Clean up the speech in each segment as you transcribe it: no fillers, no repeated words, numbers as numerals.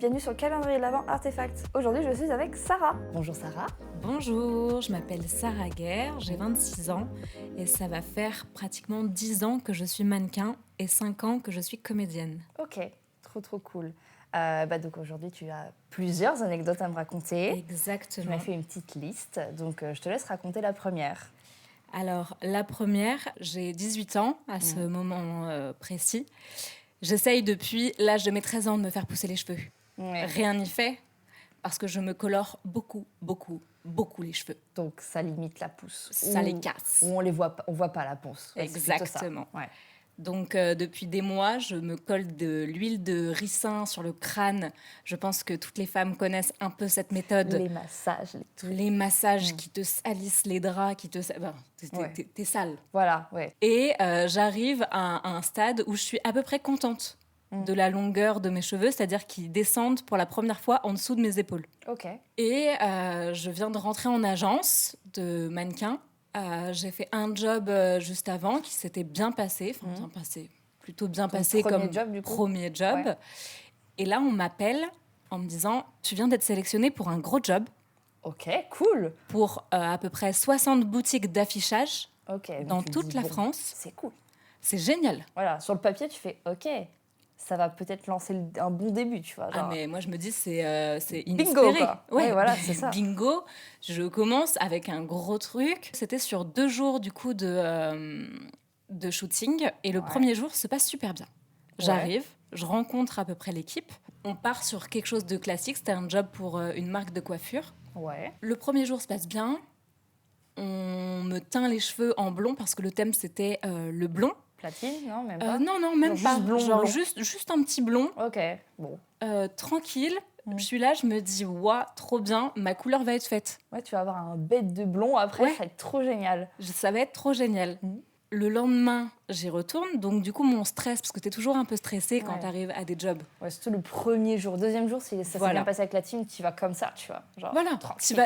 bienvenue sur le calendrier de l'Avent Artefact. Aujourd'hui, je suis avec Sarah. Bonjour Sarah. Bonjour, je m'appelle Sarah Guerre, j'ai 26 ans et ça va faire pratiquement 10 ans que je suis mannequin et 5 ans que je suis comédienne. Ok, trop cool. Donc aujourd'hui, tu as plusieurs anecdotes à me raconter. Exactement. Tu m'as fait une petite liste, donc je te laisse raconter la première. Alors, la première, j'ai 18 ans à ce moment précis. J'essaye depuis l'âge de mes 13 ans de me faire pousser les cheveux. Ouais. Rien n'y fait parce que je me colore beaucoup les cheveux. Donc ça limite la pousse. Ça les casse. Ou on voit pas la pousse. Ouais, Exactement. C'est ouais. Donc, depuis des mois, je me colle de l'huile de ricin sur le crâne. Je pense que toutes les femmes connaissent un peu cette méthode. Les massages, les trucs. Les massages qui te salissent les draps, qui te... t'es sale. Voilà, ouais. Et j'arrive à un stade où je suis à peu près contente de la longueur de mes cheveux, c'est-à-dire qu'ils descendent pour la première fois en dessous de mes épaules. Ok. Et je viens de rentrer en agence de mannequin. J'ai fait un job juste avant qui s'était bien passé, plutôt bien passé comme job, du coup. premier job. Ouais. Et là, on m'appelle en me disant « Tu viens d'être sélectionnée pour un gros job Ok, cool. pour à peu près 60 boutiques d'affichage Ok. dans tu toute dis, la bon, France. C'est cool. C'est génial. » Voilà, sur le papier, tu fais ok. Ça va peut-être lancer un bon début, tu vois. Genre... Ah mais moi je me dis c'est bingo, inespéré. quoi. Ouais, voilà, c'est ça. Bingo. Je commence avec un gros truc. C'était sur 2 jours du coup de shooting et le premier jour se passe super bien. J'arrive, je rencontre à peu près l'équipe. On part sur quelque chose de classique. C'était un job pour une marque de coiffure. Ouais. Le premier jour se passe bien. On me teint les cheveux en blond parce que le thème c'était le blond. Platine, non, même pas. Non, même genre pas. Juste blond, genre blond. Juste un petit blond. Ok, bon. Tranquille. Je suis là, je me dis, waouh, trop bien, ma couleur va être faite. Ouais, tu vas avoir un bête de blond après, ça va être trop génial. Ça va être trop génial. Le lendemain, j'y retourne, donc du coup, mon stress, parce que t'es toujours un peu stressé quand t'arrives à des jobs. Ouais, surtout le premier jour. Deuxième jour, si ça s'est bien passé avec la team, tu vas comme ça, tu vois. Genre, voilà,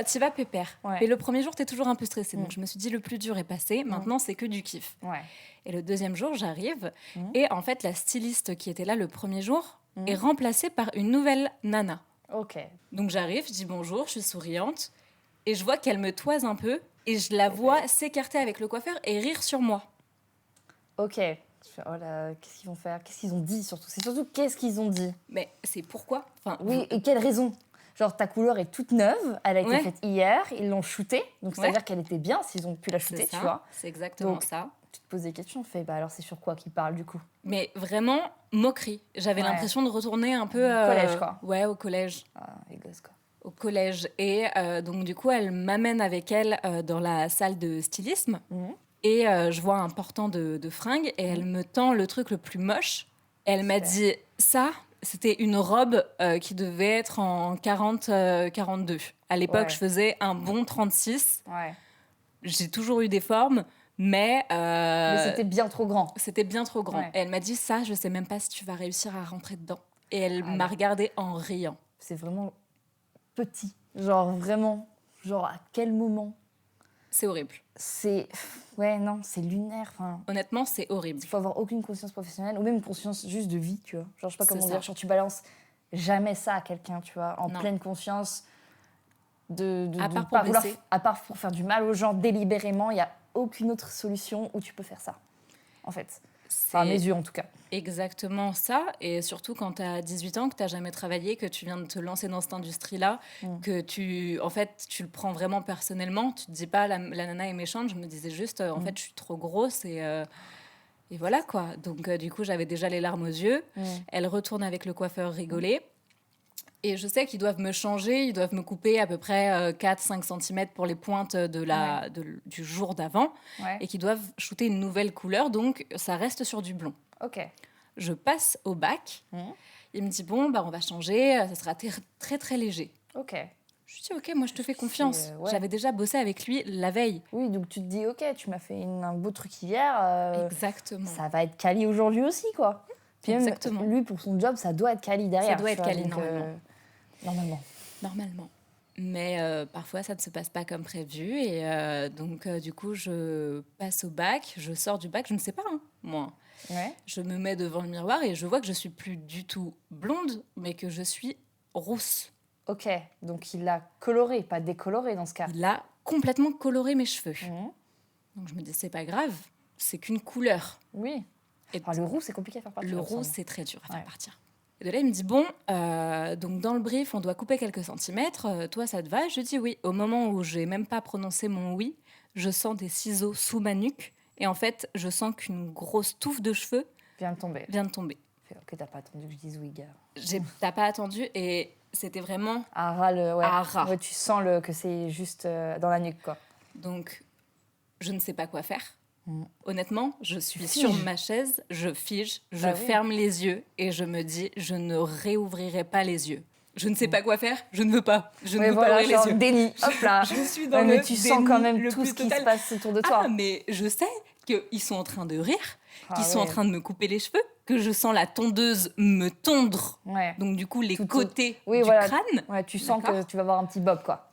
tu vas pépère. Ouais. Mais le premier jour, t'es toujours un peu stressé. Donc je me suis dit, le plus dur est passé, maintenant c'est que du kiff. Ouais. Et le deuxième jour, j'arrive, et en fait, la styliste qui était là le premier jour est remplacée par une nouvelle nana. Ok. Donc j'arrive, je dis bonjour, je suis souriante, et je vois qu'elle me toise un peu, et je la vois s'écarter avec le coiffeur et rire sur moi. Ok. Je fais, oh là, qu'est-ce qu'ils vont faire? Qu'est-ce qu'ils ont dit surtout? C'est surtout qu'est-ce qu'ils ont dit? Mais c'est pourquoi? Oui, et quelle raison? Genre, ta couleur est toute neuve, elle a été faite hier, ils l'ont shootée, donc c'est-à-dire qu'elle était bien s'ils ont pu la shooter, tu vois. C'est exactement donc, ça. Tu te poses des questions, on fait, bah alors c'est sur quoi qu'ils parlent du coup? Mais vraiment, moquerie. J'avais l'impression de retourner un peu... Au collège, quoi. Ouais, au collège. Ah, les gosses, quoi. Au collège. Et donc, du coup, elle m'amène avec elle dans la salle de stylisme. Et je vois un portant de fringues et elle me tend le truc le plus moche. Elle m'a dit, ça, c'était une robe qui devait être en 40-42. À l'époque, je faisais un bon 36. Ouais. J'ai toujours eu des formes, mais c'était bien trop grand. C'était bien trop grand. Ouais. Et elle m'a dit, ça, je sais même pas si tu vas réussir à rentrer dedans. Et elle m'a regardée en riant. C'est vraiment petit. Genre, vraiment. Genre, à quel moment? C'est horrible. C'est... Ouais, non, c'est lunaire. Enfin, honnêtement, c'est horrible. Il faut avoir aucune conscience professionnelle, ou même une conscience juste de vie, tu vois. Genre, je sais pas comment dire. Ça. Genre, tu balances jamais ça à quelqu'un, tu vois, en pleine conscience à part pour blesser. À part pour faire du mal aux gens délibérément, il n'y a aucune autre solution où tu peux faire ça, en fait. Enfin, à mes yeux, en tout cas. Exactement ça. Et surtout quand tu as 18 ans, que tu n'as jamais travaillé, que tu viens de te lancer dans cette industrie-là, que tu le prends vraiment personnellement. Tu te dis pas, la nana est méchante. Je me disais juste, en fait, je suis trop grosse et voilà, quoi. Donc, du coup, j'avais déjà les larmes aux yeux. Elle retourne avec le coiffeur rigoler. Et je sais qu'ils doivent me changer, ils doivent me couper à peu près 4-5 cm pour les pointes du jour d'avant et qu'ils doivent shooter une nouvelle couleur, donc ça reste sur du blond. Ok. Je passe au bac, il me dit bon, bah, on va changer, ça sera très très léger. Ok. Je lui dis ok, moi je te fais confiance. J'avais déjà bossé avec lui la veille. Oui, donc tu te dis ok, tu m'as fait un beau truc hier. Exactement. Ça va être quali aujourd'hui aussi, quoi. Puis exactement. Même, lui, pour son job, ça doit être quali derrière. Ça doit être quali, Normalement. Mais parfois, ça ne se passe pas comme prévu. Et donc, du coup, je passe au bac. Je sors du bac. Je ne sais pas, moi. Ouais. Je me mets devant le miroir et je vois que je ne suis plus du tout blonde, mais que je suis rousses. Ok, donc il l'a coloré, pas décoloré dans ce cas. Il a complètement coloré mes cheveux. Donc je me dis, c'est pas grave, c'est qu'une couleur. Oui. Et le roux, c'est compliqué à faire partir. Le roux, c'est très dur à faire partir. Et de là, il me dit, bon, donc dans le brief, on doit couper quelques centimètres. Toi, ça te va? Je dis oui. Au moment où j'ai même pas prononcé mon oui, je sens des ciseaux sous ma nuque. Et en fait, je sens qu'une grosse touffe de cheveux vient de tomber. Ok, t'as pas attendu que je dise oui, gars. T'as pas attendu et c'était vraiment... Un ras, Un ras. Ouais, tu sens que c'est juste dans la nuque, quoi. Donc, je ne sais pas quoi faire. Honnêtement, je suis sur ma chaise, je fige, je ferme les yeux et je me dis, je ne réouvrirai pas les yeux. Je ne sais pas quoi faire, je ne veux pas. Je ne veux pas ouvrir les yeux. Déni, hop là. Je suis dans mais tu sens quand même tout ce qui se passe autour de toi. Ah, mais je sais qu'ils sont en train de rire, qu'ils sont en train de me couper les cheveux, que je sens la tondeuse me tondre. Donc du coup, les côtés du crâne. Ouais, tu sens que tu vas avoir un petit bob, quoi.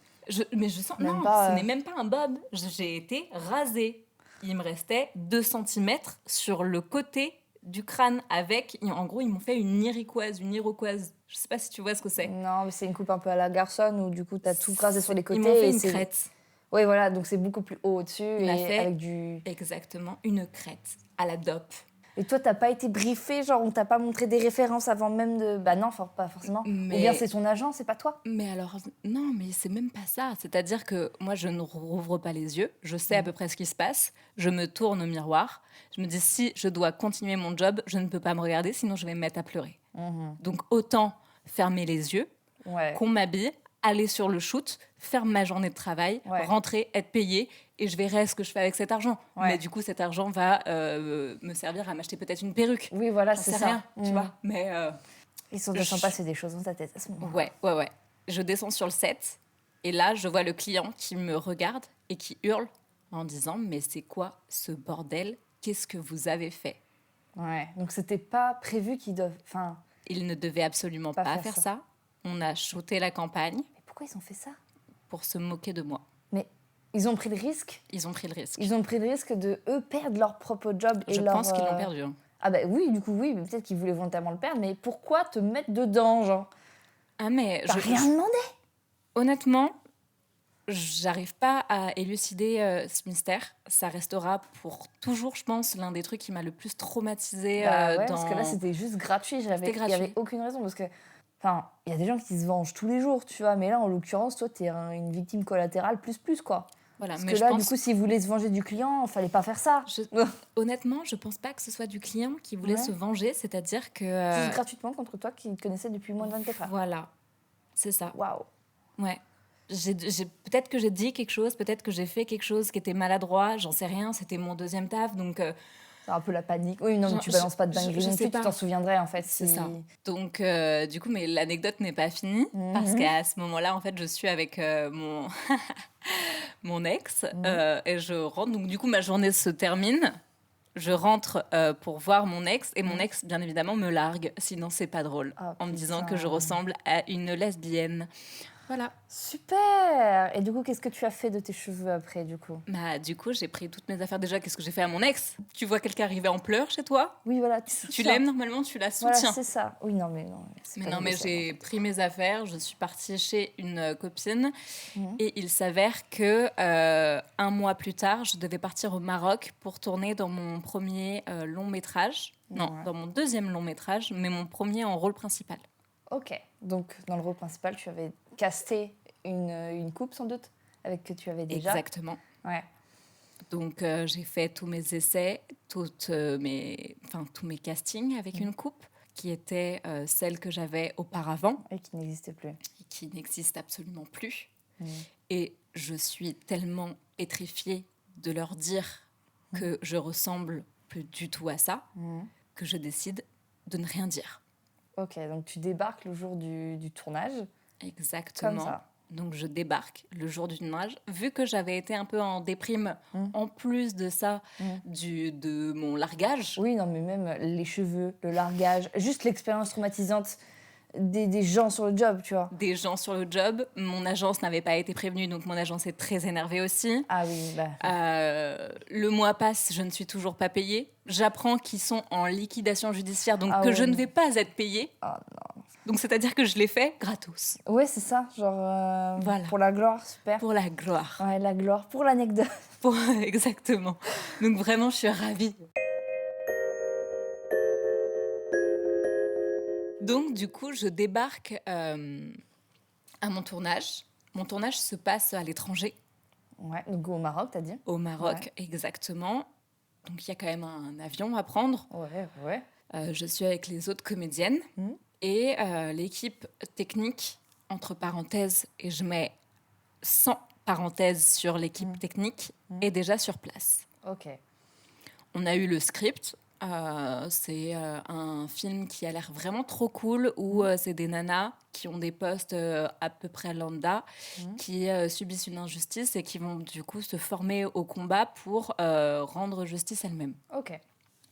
Mais je sens... Non, ce n'est même pas un bob. J'ai été rasée. Il me restait 2 cm sur le côté du crâne avec... En gros, ils m'ont fait une iroquoise. Je sais pas si tu vois ce que c'est. Non, mais c'est une coupe un peu à la garçonne où du coup, t'as tout rasé sur les côtés. Ils m'ont fait une crête. Oui, voilà, donc c'est beaucoup plus haut au-dessus. Avec du... Exactement, une crête à la dope. Et toi, t'as pas été briefé, genre on t'a pas montré des références avant même de... Bah non, pas forcément. Mais... Ou bien c'est ton agent, c'est pas toi. Mais alors, non, mais c'est même pas ça. C'est-à-dire que moi, je ne rouvre pas les yeux. Je sais à peu près ce qui se passe. Je me tourne au miroir. Je me dis, si je dois continuer mon job, je ne peux pas me regarder, sinon je vais me mettre à pleurer. Donc autant fermer les yeux, qu'on m'habille, aller sur le shoot, faire ma journée de travail, rentrer, être payée, et je verrai ce que je fais avec cet argent. Mais du coup, cet argent va me servir à m'acheter peut-être une perruque. Oui, voilà, c'est ça. Rien, tu vois. Mais ils sont de passer des choses dans ta tête à ce moment. Ouais. Je descends sur le set, et là, je vois le client qui me regarde et qui hurle en disant, mais c'est quoi ce bordel? Qu'est-ce que vous avez fait? Ouais, donc c'était pas prévu qu'ils doivent... Enfin, ils ne devaient absolument pas faire ça. On a shooté la campagne. Mais pourquoi ils ont fait ça? Pour se moquer de moi. Mais ils ont pris le risque? Ils ont pris le risque. Ils ont pris le risque de, eux, perdre leur propre job. Je pense qu'ils l'ont perdu. Hein. Ah bah oui, du coup, oui, mais peut-être qu'ils voulaient volontairement le perdre, mais pourquoi te mettre dedans, genre? Ah mais... T'as rien demandé? Honnêtement, j'arrive pas à élucider ce mystère. Ça restera pour toujours, je pense, l'un des trucs qui m'a le plus traumatisée parce que là, c'était juste gratuit. Il n'y avait aucune raison, parce que... Enfin, il y a des gens qui se vengent tous les jours, tu vois, mais là, en l'occurrence, toi, t'es une victime collatérale plus, quoi. Voilà, parce que là, du coup, s'ils voulaient se venger du client, il fallait pas faire ça. Honnêtement, je pense pas que ce soit du client qui voulait se venger, c'est-à-dire que... Juste gratuitement contre toi, qui te connaissait depuis moins de 24 heures. Voilà, c'est ça. Waouh. Ouais. Peut-être que j'ai dit quelque chose, peut-être que j'ai fait quelque chose qui était maladroit, j'en sais rien, c'était mon deuxième taf, donc... C'est un peu la panique. Oui, non, mais tu balances pas de dinguerie non plus, tu t'en souviendrais, en fait. C'est ça. Donc, du coup, mais l'anecdote n'est pas finie, parce qu'à ce moment-là, en fait, je suis avec mon... mon ex, et je rentre. Donc, du coup, ma journée se termine. Je rentre pour voir mon ex, et mon ex, bien évidemment, me largue. Sinon, c'est pas drôle. En me disant que je ressemble à une lesbienne. Voilà. Super. Et du coup, qu'est-ce que tu as fait de tes cheveux après, du coup? Bah, du coup, j'ai pris toutes mes affaires. Déjà, qu'est-ce que j'ai fait à mon ex? Tu vois quelqu'un arriver en pleurs chez toi? Oui, voilà. Tu l'aimes, normalement, tu la soutiens. Voilà, c'est ça. Oui, non, mais non. Mais j'ai pris mes affaires. Je suis partie chez une copine. Et il s'avère que 1 mois plus tard, je devais partir au Maroc pour tourner dans mon premier long métrage. Non, dans mon deuxième long métrage, mais mon premier en rôle principal. Ok. Donc, dans le rôle principal, tu avais casté une coupe, sans doute, avec que tu avais déjà. Exactement. Ouais. Donc, j'ai fait tous mes essais, tous mes castings avec une coupe qui était celle que j'avais auparavant. Et qui n'existait plus. Et qui n'existe absolument plus. Et je suis tellement pétrifiée de leur dire que je ressemble plus du tout à ça que je décide de ne rien dire. Ok, donc tu débarques le jour du tournage. Exactement. Comme ça. Donc je débarque le jour du tournage. Vu que j'avais été un peu en déprime, en plus de ça, de mon largage. Oui, non, mais même les cheveux, le largage, juste l'expérience traumatisante des gens sur le job, tu vois. Des gens sur le job. Mon agence n'avait pas été prévenue, donc mon agence est très énervée aussi. Ah oui, bah... le mois passe, je ne suis toujours pas payée. J'apprends qu'ils sont en liquidation judiciaire, donc je ne vais pas être payée. Oh non. Donc, c'est-à-dire que je l'ai fait gratos. Ouais, c'est ça. Genre, voilà. Pour la gloire, super. Pour la gloire. Ouais, la gloire. Pour l'anecdote. Exactement. Donc, vraiment, je suis ravie. Donc, du coup, je débarque à mon tournage. Mon tournage se passe à l'étranger. Ouais, donc au Maroc, t'as dit? Au Maroc, exactement. Donc, il y a quand même un avion à prendre. Ouais. Je suis avec les autres comédiennes. Et l'équipe technique, entre parenthèses, et je mets 100 parenthèses sur l'équipe technique, est déjà sur place. Ok. On a eu le script. C'est un film qui a l'air vraiment trop cool, où c'est des nanas qui ont des postes à peu près lambda, qui subissent une injustice et qui vont du coup se former au combat pour rendre justice elles-mêmes. Ok.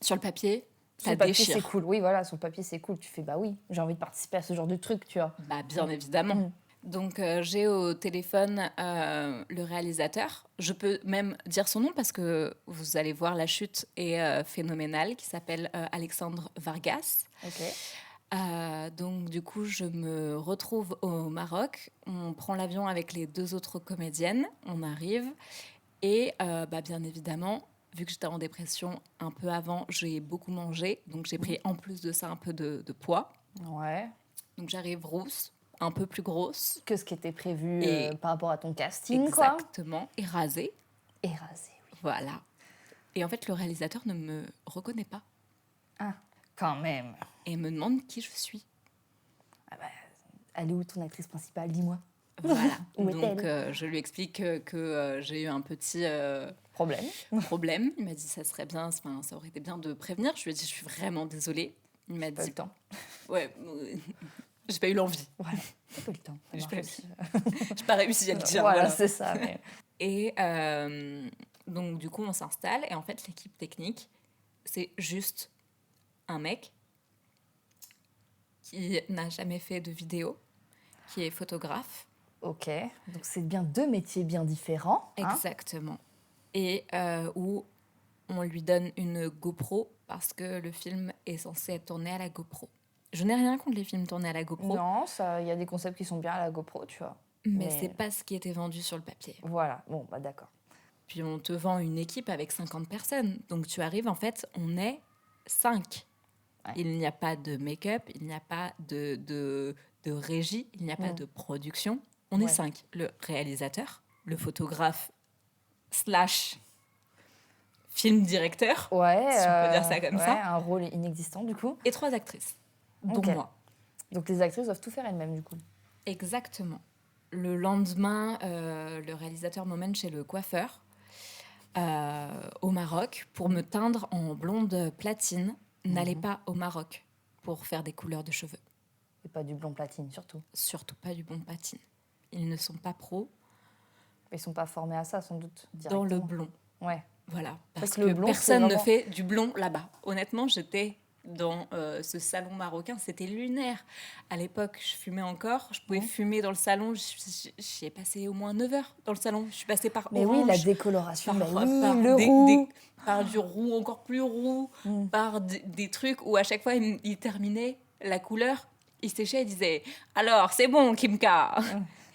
Sur le papier, ça déchire. C'est cool. Oui, voilà, sur le papier, c'est cool. Tu fais, bah oui, j'ai envie de participer à ce genre de truc, tu vois. Bah, bien évidemment. Donc, j'ai au téléphone le réalisateur. Je peux même dire son nom parce que vous allez voir, la chute est phénoménale, qui s'appelle Alexandre Vargas. Ok. Donc, du coup, je me retrouve au Maroc. On prend l'avion avec les 2 autres comédiennes. On arrive. Et bien évidemment, vu que j'étais en dépression un peu avant, j'ai beaucoup mangé. Donc, j'ai pris en plus de ça un peu de poids. Ouais. Donc, j'arrive rousse, un peu plus grosse. Que ce qui était prévu par rapport à ton casting, exactement, et rasée. Et rasée, oui. Voilà. Et en fait, le réalisateur ne me reconnaît pas. Ah, quand même. Et me demande qui je suis. Ah bah, elle est où ton actrice principale, dis-moi. Voilà. Donc, je lui explique que j'ai eu un petit problème. Il m'a dit ça serait bien, ça aurait été bien de prévenir. Je lui ai dit je suis vraiment désolée. Il m'a dit pas eu le temps. Ouais, j'ai pas eu l'envie. Voilà, j'ai pas eu le temps. J'ai pas réussi à le dire. Voilà, c'est ça. Mais... Et donc, du coup, on s'installe. Et en fait, l'équipe technique, c'est juste un mec qui n'a jamais fait de vidéo, qui est photographe. Ok, donc c'est bien 2 métiers bien différents. Exactement. Et où on lui donne une GoPro parce que le film est censé être tourné à la GoPro. Je n'ai rien contre les films tournés à la GoPro. Non, il y a des concepts qui sont bien à la GoPro, tu vois. Mais c'est pas ce qui était vendu sur le papier. Voilà, bon, bah d'accord. Puis on te vend une équipe avec 50 personnes. Donc tu arrives, en fait, on est 5. Ouais. Il n'y a pas de make-up, il n'y a pas de régie, il n'y a pas de production. On est 5. Le réalisateur, le photographe / film directeur, si on peut dire ça comme ça. Un rôle inexistant, du coup. Et 3 actrices, dont moi. Donc les actrices doivent tout faire elles-mêmes, du coup. Exactement. Le lendemain, le réalisateur m'emmène chez le coiffeur au Maroc pour me teindre en blonde platine. N'allez pas au Maroc pour faire des couleurs de cheveux. Et pas du blond platine, surtout. Surtout pas du blond platine. Ils ne sont pas pros. Ils sont pas formés à ça, sans doute. Dans le blond. Ouais. Voilà. Parce que blond, personne ne fait du blond là-bas. Honnêtement, j'étais dans ce salon marocain. C'était lunaire. À l'époque, je fumais encore. Je pouvais fumer dans le salon. J'y ai passé au moins 9 heures dans le salon. Je suis passée par Mais orange. Oui, la décoloration. Le roux. Par du roux encore plus roux. Par des trucs où à chaque fois, il terminait la couleur. Il séchait et disait « Alors, c'est bon, Kimka !»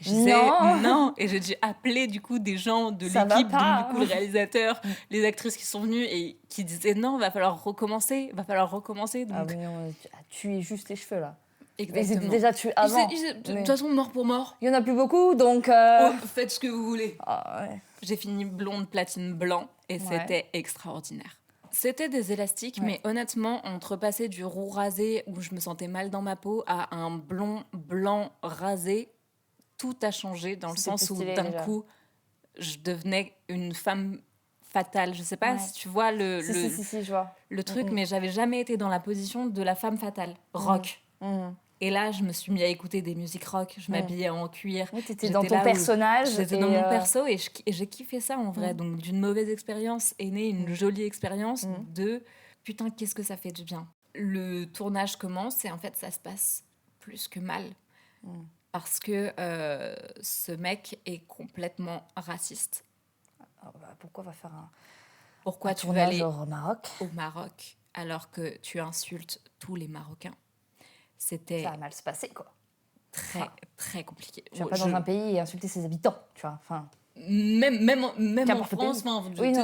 Je disais non. Et j'ai dû appeler du coup des gens de l'équipe, donc du coup le réalisateur, les actrices qui sont venues et qui disaient non, va falloir recommencer. Donc... Ah oui, non, tu es juste les cheveux là. Exactement. Mais c'était déjà tué avant. De toute façon, mort pour mort. Il y en a plus beaucoup, donc... faites ce que vous voulez. Ah, ouais. J'ai fini blonde, platine, blanc et c'était extraordinaire. C'était des élastiques, mais honnêtement, entre passer du roux rasé où je me sentais mal dans ma peau à un blond blanc rasé, tout a changé dans le sens où d'un coup, je devenais une femme fatale. Je sais pas si tu vois Si, je vois. Le truc, mais j'avais jamais été dans la position de la femme fatale. Rock. Et là, je me suis mis à écouter des musiques rock. Je m'habillais en cuir. Oui, t'étais dans ton personnage. J'étais dans mon perso et j'ai kiffé ça en vrai. Donc, d'une mauvaise expérience est née une jolie expérience de putain, qu'est-ce que ça fait du bien. Le tournage commence et en fait, ça se passe plus que mal. Parce que ce mec est complètement raciste. Pourquoi va faire Pourquoi tu veux aller au Maroc alors que tu insultes tous les Marocains? C'était... Ça va mal se passer, quoi. Très compliqué. Tu vas pas dans un pays et insulter ses habitants, tu vois. Enfin... Même en France,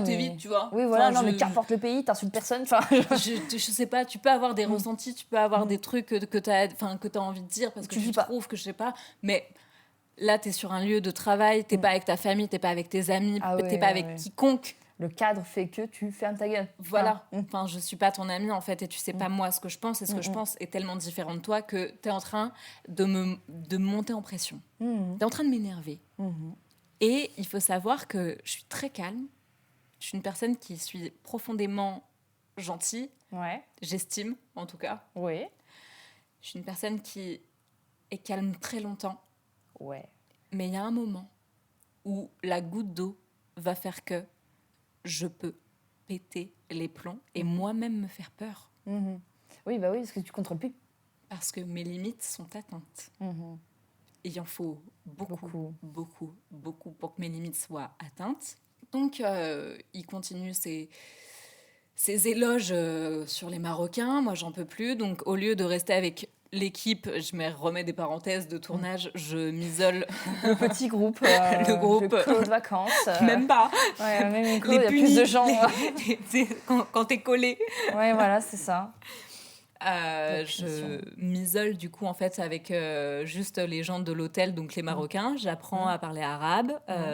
t'évites, tu vois. Oui, voilà, mais qu'importe le pays, t'insultes personne. Je sais pas, tu peux avoir des ressentis, tu peux avoir des trucs que t'as envie de dire parce que tu trouves que je sais pas, mais là, t'es sur un lieu de travail, t'es pas avec ta famille, t'es pas avec tes amis, t'es pas avec quiconque. Le cadre fait que tu fermes ta gueule. Voilà. Enfin, je suis pas ton amie, en fait, et tu sais pas moi ce que je pense, et ce que je pense est tellement différent de toi que t'es en train de monter en pression. T'es en train de m'énerver. Et il faut savoir que je suis très calme. Je suis une personne qui suis profondément gentille. Ouais. J'estime, en tout cas. Oui. Je suis une personne qui est calme très longtemps. Ouais. Mais il y a un moment où la goutte d'eau va faire que je peux péter les plombs et moi-même me faire peur. Oui, bah oui, parce que tu contrôles plus. Parce que mes limites sont atteintes. Et il en faut beaucoup pour que mes limites soient atteintes. Donc, il continue ses éloges sur les Marocains. Moi, j'en peux plus. Donc, au lieu de rester avec l'équipe, je me remets des parenthèses de tournage, je m'isole. Le petit groupe. Le groupe. Le clos de vacances. Même pas. Ouais, même une clos, il y a plus de gens. Quand t'es collé. Ouais, voilà, c'est ça. Je m'isole du coup en fait avec juste les gens de l'hôtel, donc les Marocains. J'apprends à parler arabe.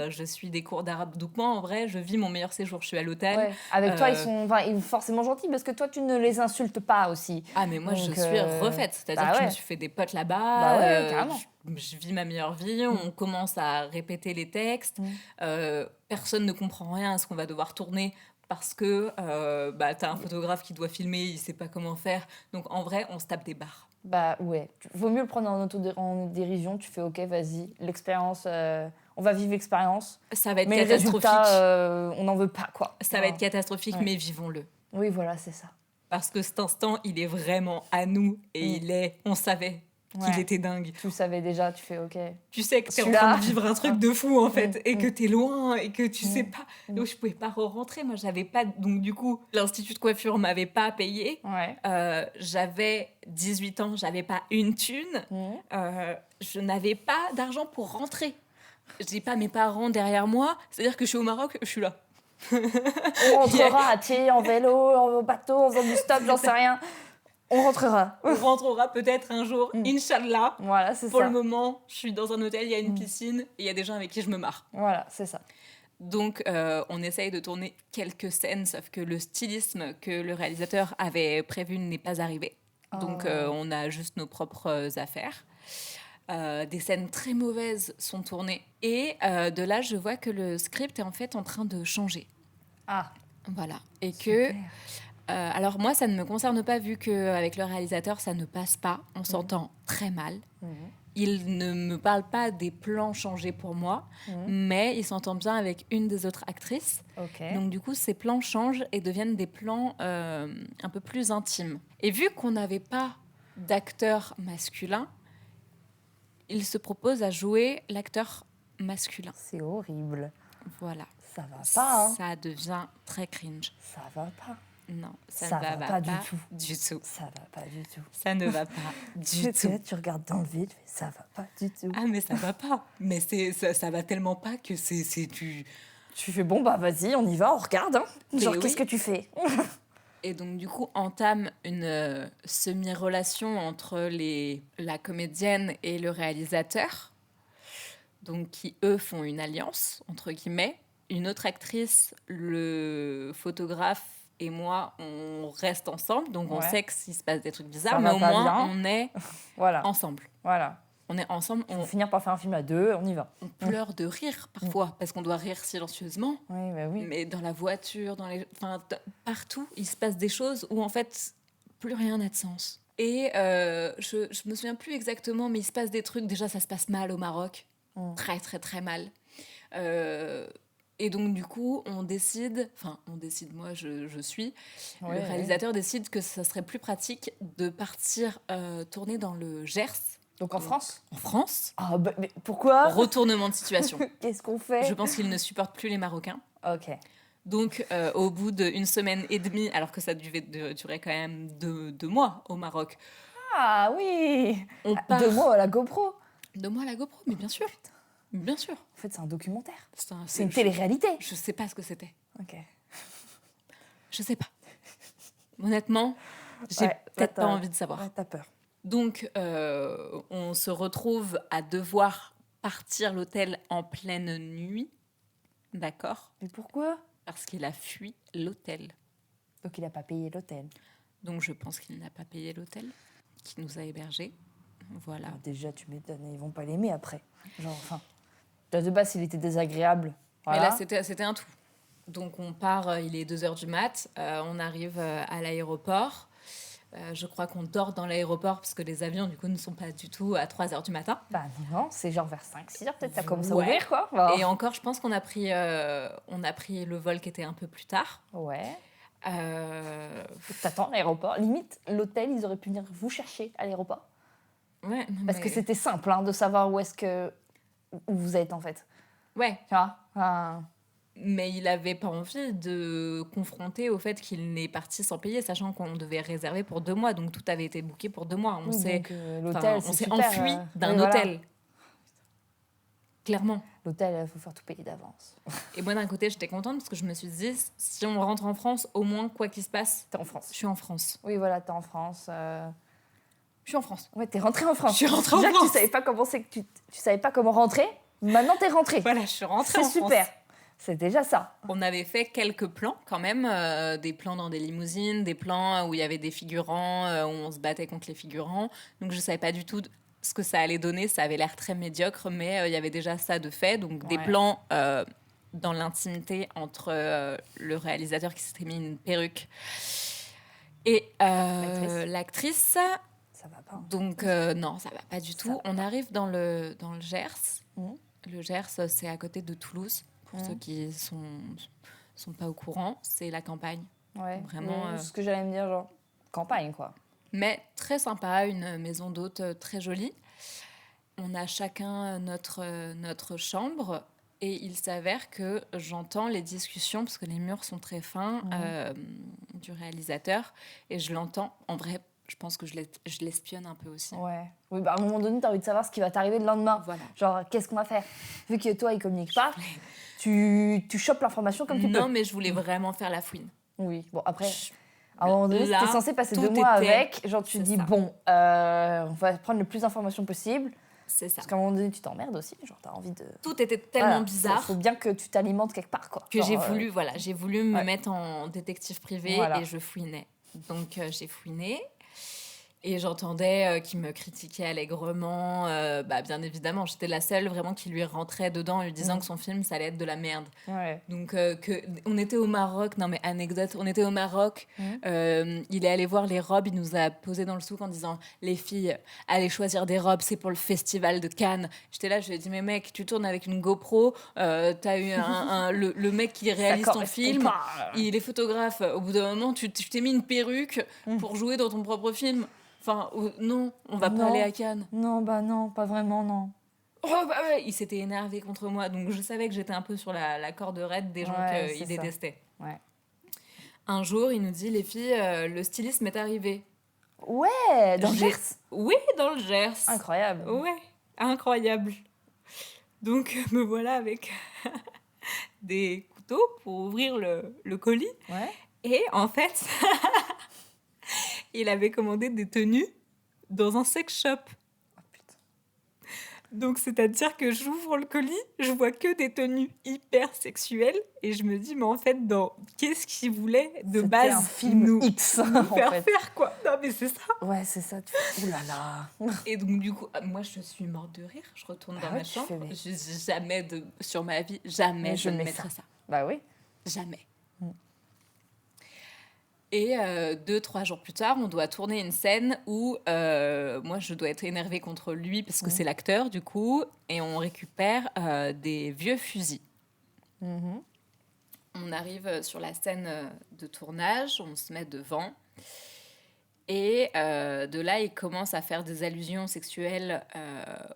Je suis des cours d'arabe. Donc moi en vrai, je vis mon meilleur séjour. Je suis à l'hôtel. Ouais. Avec toi, ils sont forcément gentils parce que toi, tu ne les insultes pas aussi. Ah mais moi, je suis refaite. C'est-à-dire que je me suis fait des potes là-bas. Bah ouais, carrément. Je vis ma meilleure vie. On commence à répéter les textes. Personne ne comprend rien à ce qu'on va devoir tourner. Parce que t'as un photographe qui doit filmer, il sait pas comment faire. Donc en vrai, on se tape des barres. Bah ouais, vaut mieux le prendre en dérision. Tu fais ok, vas-y, l'expérience, on va vivre l'expérience. Ça va être mais catastrophique. Mais le résultat, on n'en veut pas, quoi. Ça va être catastrophique, mais vivons-le. Oui, voilà, c'est ça. Parce que cet instant, il est vraiment à nous et on savait qu'il était dingue. Tu le savais déjà, tu fais ok. Tu sais que t'es en train de vivre un truc de fou en fait et que t'es loin et que tu sais pas. Donc je pouvais pas re-rentrer. Moi j'avais pas. Donc du coup, l'institut de coiffure m'avait pas payé. J'avais 18 ans, j'avais pas une thune. Je n'avais pas d'argent pour rentrer. J'ai pas mes parents derrière moi. C'est-à-dire que je suis au Maroc, je suis là. On rentrera à pied, en vélo, en bateau, en faisant du stop, j'en sais rien. On rentrera. On rentrera peut-être un jour, Inch'Allah. Voilà, c'est Pour ça. le moment, je suis dans un hôtel, il y a une piscine et il y a des gens avec qui je me marre. Voilà, c'est ça. Donc, on essaye de tourner quelques scènes, sauf que le stylisme que le réalisateur avait prévu n'est pas arrivé. Donc, on a juste nos propres affaires. Des scènes très mauvaises sont tournées. Et de là, je vois que le script est en fait en train de changer. Ah. Voilà. Et super. Que... alors moi, ça ne me concerne pas vu qu'avec le réalisateur, ça ne passe pas. On s'entend très mal. Il ne me parle pas des plans changés pour moi, mais il s'entend bien avec une des autres actrices. Donc du coup, ces plans changent et deviennent des plans un peu plus intimes. Et vu qu'on n'avait pas d'acteur masculin, il se propose à jouer l'acteur masculin. C'est horrible. Voilà. Ça va pas, hein. Ça devient très cringe. Ça va pas. Non, ça ne va pas du tout. Du tout. Ça va pas du tout. Ça ne va pas du tout. Tu regardes dans le vide, ça va pas du tout. Ah, mais ça va pas. Mais ça va tellement pas que c'est tu fais bon, bah vas-y, on y va, on regarde. Hein. Genre, qu'est-ce que tu fais? Et donc, du coup, entame une semi-relation entre la comédienne et le réalisateur. Donc, qui, eux, font une alliance, entre guillemets. Une autre actrice, le photographe et moi, on reste ensemble. Donc, on sait que s'il se passe des trucs bizarres, mais au moins, on est ensemble. Voilà. On est ensemble. On va finir par faire un film à deux, on y va. On pleure de rire, parfois, parce qu'on doit rire silencieusement. Oui, bah oui. Mais dans la voiture, partout, il se passe des choses où, en fait, plus rien n'a de sens. Et je me souviens plus exactement, mais il se passe des trucs. Déjà, ça se passe mal au Maroc. Très, très, très mal. Et donc, du coup, on décide, moi, je suis, le réalisateur décide que ça serait plus pratique de partir tourner dans le Gers. Donc en France ? En France. Ah, bah, mais pourquoi ? Retournement de situation. Qu'est-ce qu'on fait ? Je pense qu'il ne supporte plus les Marocains. Ok. Donc, au bout d'une semaine et demie, alors que ça devait durer quand même deux mois au Maroc, Ah oui. 2 mois à la GoPro. 2 mois à la GoPro, mais bien sûr. Putain. Bien sûr. En fait, c'est un documentaire. C'est une télé-réalité. Je sais pas ce que c'était. Ok. Je sais pas. Honnêtement, j'ai peut-être pas envie de savoir. Ouais, t'as peur. Donc, on se retrouve à devoir partir l'hôtel en pleine nuit. D'accord. Mais pourquoi ? Parce qu'il a fui l'hôtel. Donc, il n'a pas payé l'hôtel. Donc, je pense qu'il n'a pas payé l'hôtel qui nous a hébergés. Voilà. Alors déjà, tu m'étonnes, ils vont pas l'aimer après. Genre, enfin, de base, il était désagréable. Voilà. Mais là, c'était un tout. Donc, on part, il est 2h du mat. On arrive à l'aéroport. Je crois qu'on dort dans l'aéroport parce que les avions, du coup, ne sont pas du tout à 3h du matin. Bah non, c'est genre vers 5-6h, peut-être, ça commence à ouvrir, quoi. Bon. Et encore, je pense qu'on a pris le vol qui était un peu plus tard. Ouais. T'attends l'aéroport. Limite, l'hôtel, ils auraient pu venir vous chercher à l'aéroport. Ouais. Parce que c'était simple de savoir où vous êtes, en fait. Ouais. Tu vois Mais il n'avait pas envie de confronter au fait qu'il est parti sans payer, sachant qu'on devait réserver pour 2 mois. Donc, tout avait été booké pour 2 mois. On s'est enfui d'un hôtel. Voilà. Clairement. L'hôtel, il faut faire tout payer d'avance. Et moi, d'un côté, j'étais contente parce que je me suis dit, si on rentre en France, au moins, quoi qu'il se passe... T'es en France. Je suis en France. Oui, voilà, t'es en France. Je suis en France. Ouais, t'es rentrée en France. Je suis rentrée en France. France. Tu savais pas comment tu savais pas comment rentrer. Maintenant, t'es rentrée. Voilà, je suis rentrée en France. C'est super. C'est déjà ça. On avait fait quelques plans quand même, des plans dans des limousines, des plans où il y avait des figurants, où on se battait contre les figurants. Donc je savais pas du tout ce que ça allait donner. Ça avait l'air très médiocre, mais il y avait déjà ça de fait. Donc des plans dans l'intimité entre le réalisateur qui s'était mis une perruque et l'actrice. Ça va pas. Donc non, ça va pas du tout. On arrive dans le Gers. Le Gers, c'est à côté de Toulouse. Pour ceux qui sont pas au courant, c'est la campagne. Ouais, vraiment. Ce que j'allais me dire, genre campagne, quoi. Mais très sympa, une maison d'hôte très jolie. On a chacun notre chambre et il s'avère que j'entends les discussions, parce que les murs sont très fins, du réalisateur, et je l'entends. En vrai, je pense que je l'espionne un peu aussi. Ouais. Oui, bah à un moment donné, tu as envie de savoir ce qui va t'arriver le lendemain. Voilà. Genre, qu'est-ce qu'on va faire ? Vu que toi, il communique pas, tu chopes l'information comme tu peux. Non, mais je voulais vraiment faire la fouine. Oui, bon, après, à un moment donné, t'es censé passer 2 mois avec. Genre, tu dis, bon, on va prendre le plus d'informations possible. C'est ça. Parce qu'à un moment donné, tu t'emmerdes aussi. Genre, t'as envie de... Tout était tellement bizarre. Il faut bien que tu t'alimentes quelque part, quoi. Que genre, j'ai voulu me mettre en détective privé et je fouinais. Donc, j'ai fouiné. Et j'entendais qu'il me critiquait allègrement. Bien évidemment, j'étais la seule vraiment qui lui rentrait dedans en lui disant que son film, ça allait être de la merde. Ouais. Donc, on était au Maroc. Non, mais anecdote, on était au Maroc. Il est allé voir les robes. Il nous a posé dans le souk en disant « Les filles, allez choisir des robes, c'est pour le festival de Cannes. » J'étais là, je lui ai dit « Mais mec, tu tournes avec une GoPro. T'as eu le mec qui réalise ton film. Il est photographe. Au bout d'un moment, tu t'es mis une perruque pour jouer dans ton propre film. » Enfin, non, on va pas aller à Cannes. Non, bah non, pas vraiment, non. Oh, bah ouais, il s'était énervé contre moi, donc je savais que j'étais un peu sur la corde raide des gens qu'il détestait. Ouais. Un jour, il nous dit, les filles, le styliste m'est arrivé. Ouais, dans le Gers. Oui, dans le Gers. Incroyable. Ouais, incroyable. Donc, me voilà avec des couteaux pour ouvrir le colis. Ouais. Et en fait... Il avait commandé des tenues dans un sex shop. Oh, putain. Donc, c'est-à-dire que j'ouvre le colis, je vois que des tenues hyper sexuelles et je me dis, mais en fait, qu'est-ce qu'il voulait de base C'était un film X, nous faire faire, quoi. Non, mais c'est ça. Ouais, c'est ça. Ouh là là. Et donc, du coup, moi, je suis morte de rire. Je retourne dans ma chambre. Jamais sur ma vie, jamais je ne mettrai ça. Bah oui. Jamais. Et 2-3 jours plus tard, on doit tourner une scène où moi, je dois être énervée contre lui parce que c'est l'acteur, du coup, et on récupère des vieux fusils. On arrive sur la scène de tournage, on se met devant, et de là, il commence à faire des allusions sexuelles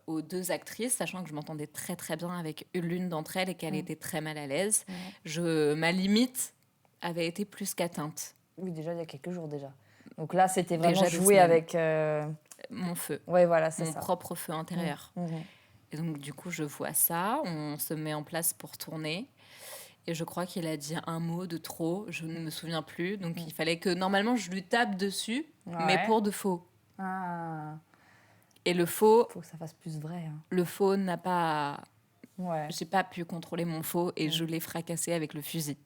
aux 2 actrices, sachant que je m'entendais très très bien avec l'une d'entre elles et qu'elle était très mal à l'aise. Ma limite avait été plus qu'atteinte. Oui, déjà, il y a quelques jours déjà. Donc là, c'était vraiment jouer avec... mon feu. Ouais, voilà, c'est ça. Mon propre feu intérieur. Et donc, du coup, je vois ça. On se met en place pour tourner. Et je crois qu'il a dit un mot de trop. Je ne me souviens plus. Donc, il fallait que, normalement, je lui tape dessus, mais pour de faux. Et le faux... Faut que ça fasse plus vrai. Hein. Le faux n'a pas... J'ai pas pu contrôler mon faux et je l'ai fracassé avec le fusil.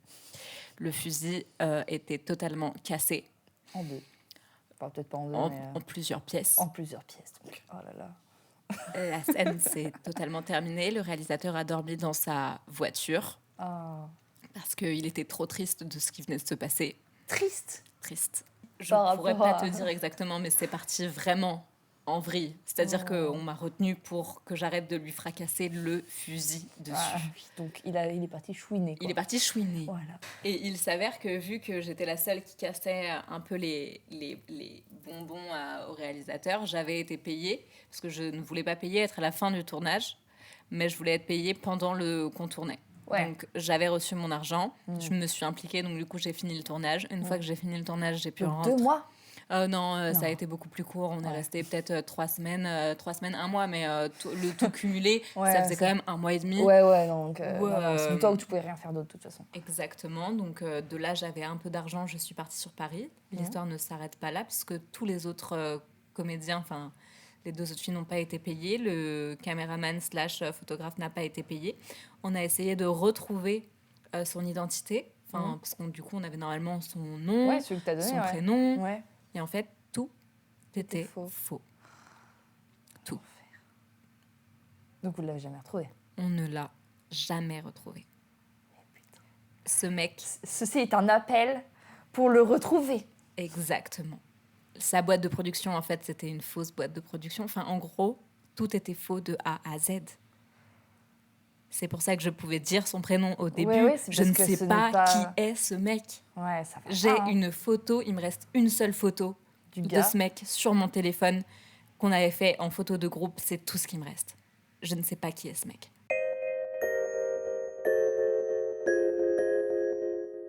Le fusil était totalement cassé. En deux. Enfin, peut-être pas en deux, mais... En plusieurs pièces. En plusieurs pièces. Donc, oh là là. La scène s'est totalement terminée. Le réalisateur a dormi dans sa voiture. Parce qu'il était trop triste de ce qui venait de se passer. Triste. Je ne pourrais pas te dire exactement, mais c'est parti vraiment en vrille. C'est-à-dire qu'on m'a retenu pour que j'arrête de lui fracasser le fusil dessus. Donc il est parti chouiner. Il est parti chouiner. Voilà. Et il s'avère que vu que j'étais la seule qui cassait un peu les bonbons au réalisateur, j'avais été payée, parce que je ne voulais pas payer, être à la fin du tournage, mais je voulais être payée pendant qu'on tournait. Donc j'avais reçu mon argent, je me suis impliquée, donc du coup j'ai fini le tournage. Une fois que j'ai fini le tournage, j'ai pu rentrer. 2 mois non, ça a été beaucoup plus court. On est resté peut-être 3 semaines, 1 mois, mais le tout cumulé, ça faisait quand même 1 mois et demi. Donc c'est toi où tu pouvais rien faire d'autre de toute façon. Exactement, donc de là j'avais un peu d'argent, je suis partie sur Paris. L'histoire ne s'arrête pas là, puisque tous les autres comédiens, enfin les 2 autres filles n'ont pas été payées, le caméraman / photographe n'a pas été payé. On a essayé de retrouver son identité, parce qu'on du coup on avait normalement son nom, celui que t'as donné, son prénom. Et en fait, tout était faux. Tout. Donc, vous ne l'avez jamais retrouvé? On ne l'a jamais retrouvé. Ce mec... Ceci est un appel pour le retrouver. Exactement. Sa boîte de production, en fait, c'était une fausse boîte de production. Enfin, en gros, tout était faux de A à Z. C'est pour ça que je pouvais dire son prénom au début. Je ne sais pas qui est ce mec. J'ai une photo, il me reste une seule photo de ce mec sur mon téléphone qu'on avait fait en photo de groupe. C'est tout ce qui me reste. Je ne sais pas qui est ce mec.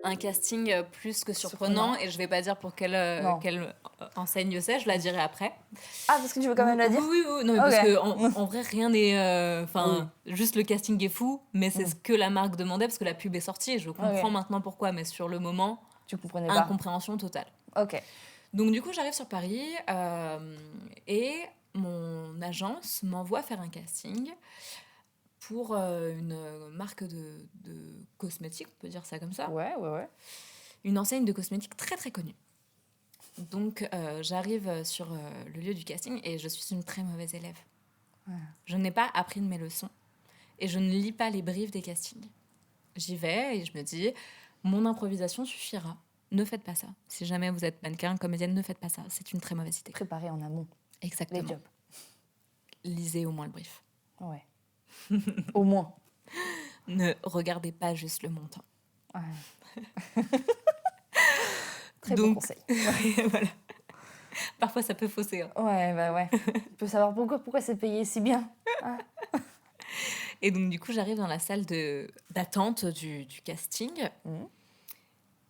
Un casting plus que surprenant, et je ne vais pas dire pour quelle enseigne c'est, je la dirai après. Parce que tu veux quand même la dire? Oui, non, parce qu'en vrai, rien n'est... juste le casting est fou, mais c'est ce que la marque demandait, parce que la pub est sortie, et je comprends maintenant pourquoi, mais sur le moment, tu comprenais pas. Incompréhension totale. Ok. Donc du coup, j'arrive sur Paris, et mon agence m'envoie faire un casting pour une marque de cosmétiques, on peut dire ça comme ça. Ouais. Une enseigne de cosmétiques très très connue. Donc j'arrive sur le lieu du casting et je suis une très mauvaise élève. Je n'ai pas appris de mes leçons et je ne lis pas les briefs des castings. J'y vais et je me dis, mon improvisation suffira. Ne faites pas ça. Si jamais vous êtes mannequin, comédienne, ne faites pas ça. C'est une très mauvaise idée. Préparez en amont. Exactement. Les jobs. Lisez au moins le brief. Ouais. Au moins. Ne regardez pas juste le montant. Très bon conseil. Voilà. Parfois, ça peut fausser. Hein. Ouais. Tu peux savoir pourquoi c'est payé si bien. Et donc, du coup, j'arrive dans la salle d'attente du casting.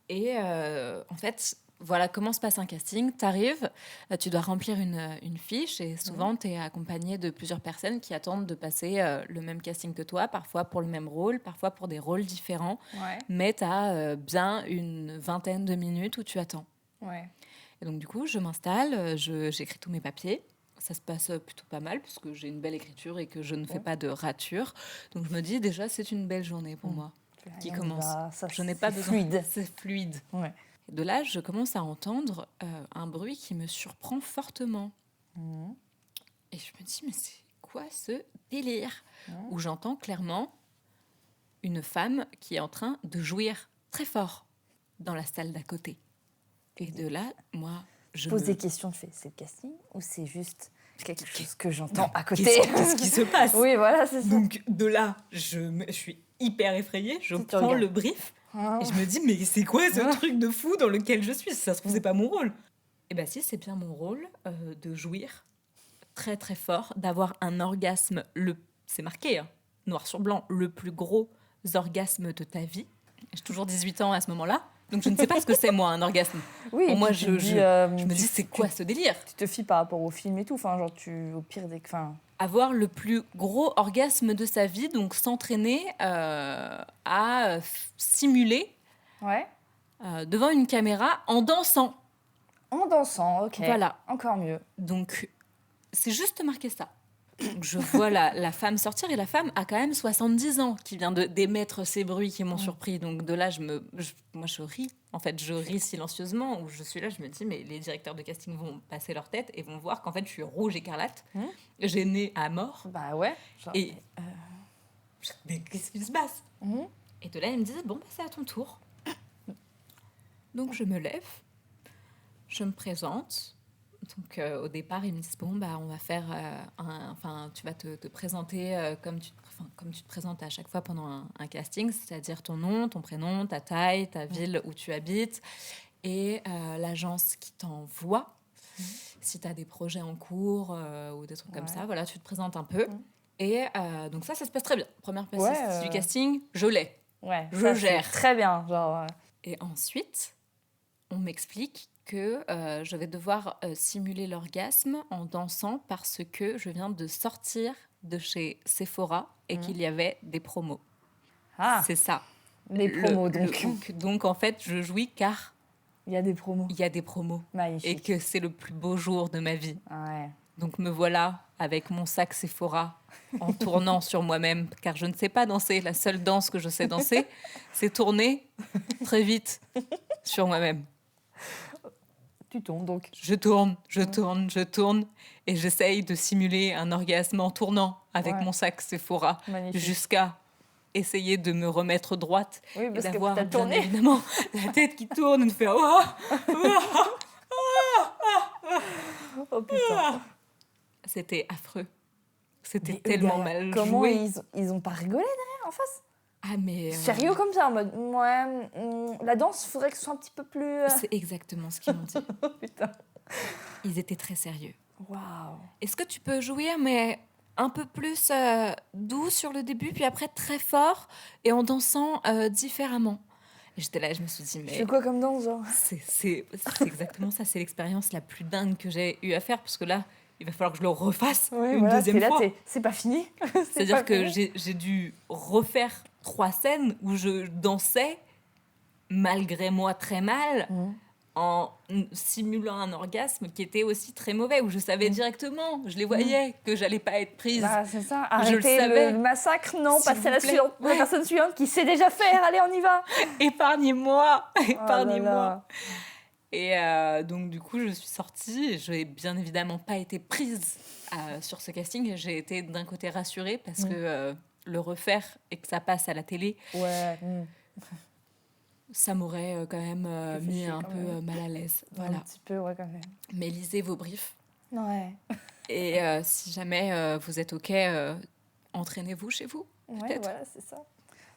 Et en fait... Voilà comment se passe un casting. Tu arrives, tu dois remplir une fiche et souvent, tu es accompagné de plusieurs personnes qui attendent de passer le même casting que toi, parfois pour le même rôle, parfois pour des rôles différents. Mais tu as bien une vingtaine de minutes où tu attends. Et donc, du coup, je m'installe, j'écris tous mes papiers. Ça se passe plutôt pas mal parce que j'ai une belle écriture et que je ne fais pas de rature. Donc, je me dis déjà, c'est une belle journée pour moi qui commence. Je n'ai pas besoin. C'est fluide. De là, je commence à entendre un bruit qui me surprend fortement. Et je me dis, mais c'est quoi ce délire où j'entends clairement une femme qui est en train de jouir très fort dans la salle d'à côté. Et de là, moi, je pose des questions, tu fais, c'est le casting ou c'est juste quelque chose que j'entends à côté? Qu'est-ce qui se passe? Oui, voilà, c'est ça. Donc de là, je suis hyper effrayée, je prends le brief. Et je me dis, mais c'est quoi ce truc de fou dans lequel je suis? Ça se trouve, c'est pas mon rôle. Et bien si, c'est bien mon rôle de jouir très très fort, d'avoir un orgasme, c'est marqué, hein, noir sur blanc, le plus gros orgasme de ta vie. J'ai toujours 18 ans à ce moment-là. Donc, je ne sais pas ce que c'est, moi, un orgasme. Oui, moi, je me dis, c'est quoi ce délire? Tu te fies par rapport au film et tout. Enfin, genre, au pire avoir le plus gros orgasme de sa vie, donc s'entraîner à simuler devant une caméra en dansant. En dansant, ok. Voilà. Encore mieux. Donc, c'est juste marqué ça. Donc, je vois la femme sortir et la femme a quand même 70 ans qui vient d'émettre ces bruits qui m'ont surpris. Donc de là, moi je ris. En fait, je ris silencieusement. Où je suis là, je me dis, mais les directeurs de casting vont passer leur tête et vont voir qu'en fait, je suis rouge écarlate, gênée à mort. Bah ouais. Et mais qu'est-ce qui se passe? Et de là, ils me disent, bon, bah, c'est à ton tour. Donc je me lève, je me présente. Donc, au départ, ils me disent, bon, bah, on va faire tu vas te présenter comme tu te présentes à chaque fois pendant un casting, c'est-à-dire ton nom, ton prénom, ta taille, ta ville où tu habites et l'agence qui t'envoie. Si tu as des projets en cours ou des trucs comme ça, voilà, tu te présentes un peu. Et donc ça se passe très bien. Première partie du casting, je l'ai. Ouais, je gère. Très bien. Genre, Et ensuite, on m'explique que je vais devoir simuler l'orgasme en dansant parce que je viens de sortir de chez Sephora et qu'il y avait des promos. Ah, c'est ça. Les promos, donc, en fait, je jouis car... Il y a des promos. Il y a des promos. Magnifique. Et que c'est le plus beau jour de ma vie. Ouais. Donc, me voilà avec mon sac Sephora en tournant sur moi-même car je ne sais pas danser. La seule danse que je sais danser, c'est tourner très vite sur moi-même. Tu tournes donc. Je tourne et j'essaye de simuler un orgasme en tournant avec mon sac Sephora jusqu'à essayer de me remettre droite et d'avoir bien évidemment la tête qui tourne et de faire oh putain. C'était affreux. C'était tellement mal joué. Comment ils ont pas rigolé derrière en face? Ah mais sérieux comme ça en mode la danse faudrait que ce soit un petit peu plus C'est exactement ce qu'ils m'ont dit. Putain. Ils étaient très sérieux. Waouh. Est-ce que tu peux jouer mais un peu plus doux sur le début puis après très fort et en dansant différemment? Et j'étais là, je me suis dit mais c'est quoi comme danse genre? C'est exactement ça, c'est l'expérience la plus dingue que j'ai eu à faire parce que là il va falloir que je le refasse une deuxième fois. C'est pas fini. C'est-à-dire que j'ai dû refaire 3 scènes où je dansais malgré moi très mal en simulant un orgasme qui était aussi très mauvais, où je savais directement, je les voyais, que j'allais pas être prise. Bah, c'est ça, arrêtez le massacre, non, passez à la personne suivante qui sait déjà faire, allez on y va. Épargnez-moi. Et donc, du coup, je suis sortie. Je n'ai bien évidemment pas été prise sur ce casting. J'ai été d'un côté rassurée parce que le refaire et que ça passe à la télé, ça m'aurait quand même mis un peu mal à l'aise. Voilà. Un petit peu, ouais, quand même. Mais lisez vos briefs. Ouais. Et si jamais vous êtes OK, entraînez-vous chez vous. Ouais, voilà, c'est ça.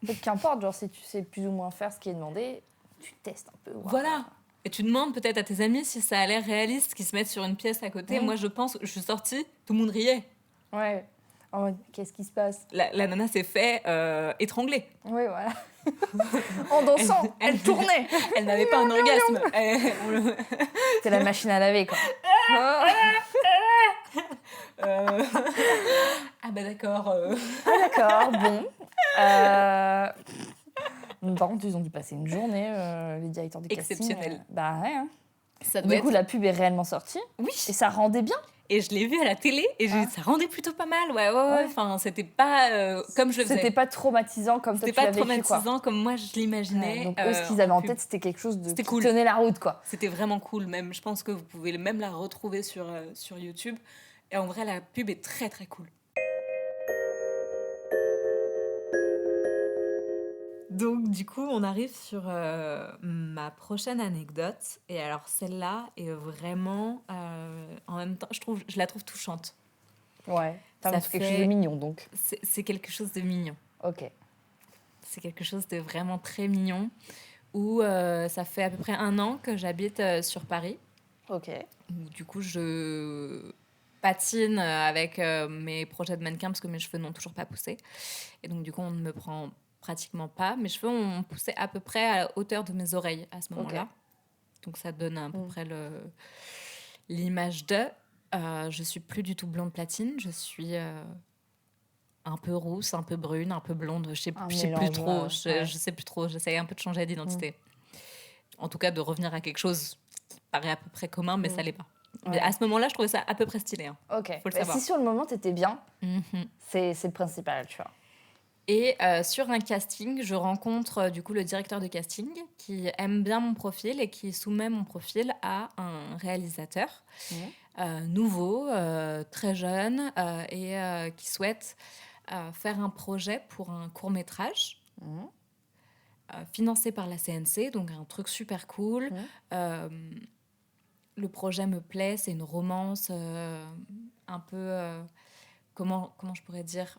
Donc, qu'importe, genre, si tu sais plus ou moins faire ce qui est demandé, tu testes un peu. Voilà. Et tu demandes peut-être à tes amis si ça a l'air réaliste qu'ils se mettent sur une pièce à côté. Moi, je pense, je suis sortie, tout le monde riait. Ouais. En mode, qu'est-ce qui se passe? La nana s'est fait étrangler. Oui, voilà. En dansant, elle tournait. Elle n'avait pas un orgasme. C'est la machine à laver, quoi. Ah bah d'accord. Ah d'accord, bon. Par contre, ils ont dû passer une journée, les directeurs du casting. Exceptionnel. Bah ouais. Hein. Ça du coup, la pub est réellement sortie. Oui. Et ça rendait bien. Et je l'ai vu à la télé et ça rendait plutôt pas mal. Ouais. Enfin, c'était pas comme je le faisais. C'était pas traumatisant comme toi tu l'avais vécu, quoi. C'était pas traumatisant comme moi je l'imaginais. Donc eux, ce qu'ils avaient en tête, c'était quelque chose qui tenait la route, quoi. C'était vraiment cool. Même, je pense que vous pouvez même la retrouver sur YouTube. Et en vrai, la pub est très très cool. Donc, du coup, on arrive sur ma prochaine anecdote. Et alors, celle-là est vraiment... en même temps, je la trouve touchante. Ouais, c'est quelque chose de mignon, donc. C'est quelque chose de mignon. Ok. C'est quelque chose de vraiment très mignon. Où ça fait à peu près 1 an que j'habite sur Paris. Ok. Du coup, je patine avec mes projets de mannequin parce que mes cheveux n'ont toujours pas poussé. Et donc, du coup, on ne me prend pratiquement pas. Mes cheveux ont poussé à peu près à la hauteur de mes oreilles à ce moment-là. Donc ça donne à peu près l'image de... je suis plus du tout blonde platine, je suis un peu rousse, un peu brune, un peu blonde, je sais plus trop, je sais plus trop, j'essaie un peu de changer d'identité. En tout cas, de revenir à quelque chose qui paraît à peu près commun, mais ça l'est pas. Mais à ce moment-là, je trouvais ça à peu près stylé. Ok. Faut le savoir. Si sur le moment, t'étais bien, c'est le principal, tu vois. Et sur un casting, je rencontre du coup le directeur de casting qui aime bien mon profil et qui soumet mon profil à un réalisateur nouveau, très jeune et qui souhaite faire un projet pour un court-métrage financé par la CNC, donc un truc super cool. Le projet me plaît, c'est une romance un peu... comment je pourrais dire,